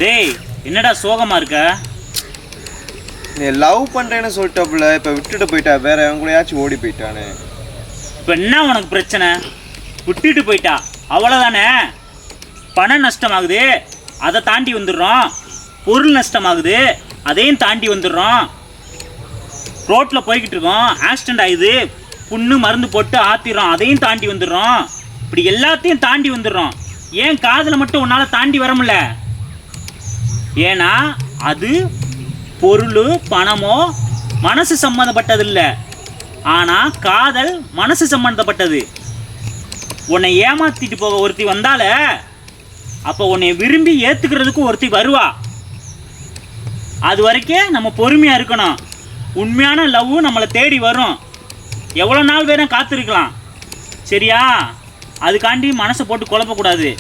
டேய் என்னடா சோகமா இருக்க? நீ லவ் பண்றேன்னு சொல்லிட்டப்புல இப்ப விட்டுட்டு போயிட்டா, வேற எவன் கூடயாச்சும் ஓடி போயிட்டானே. இப்போ என்ன உனக்கு பிரச்சனை? விட்டுட்டு போயிட்டா அவ்வளோதானே. பணம் நஷ்டமாகுது, அதை தாண்டி வந்துடுறோம். பொருள் நஷ்டமாகுது, அதையும் தாண்டி வந்துடுறோம். ரோட்டில் போய்கிட்டு இருக்கோம், ஆக்சிடெண்ட் ஆகுது, புண்ணு மருந்து போட்டு ஆத்திடுறோம், அதையும் தாண்டி வந்துடுறோம். இப்படி எல்லாத்தையும் தாண்டி வந்துடுறோம். ஏன் காதலை மட்டும் உன்னால் தாண்டி வர முடியல? ஏன்னா அது பொருள் பணமோ மனசு சம்மந்தப்பட்டது இல்லை. ஆனால் காதல் மனசு சம்மந்தப்பட்டது. உன்னை ஏமாத்திட்டு போக ஒருத்தி வந்தால, அப்போ உன்னை விரும்பி ஏற்றுக்கிறதுக்கு ஒருத்தி வருவா. அது வரைக்கும் நம்ம பொறுமையாக இருக்கணும். உண்மையான லவ் நம்மளை தேடி வரும். எவ்வளோ நாள் வேணும் காத்திருக்கலாம், சரியா? அதுக்காண்டி மனசை போட்டு குழப்பக்கூடாது.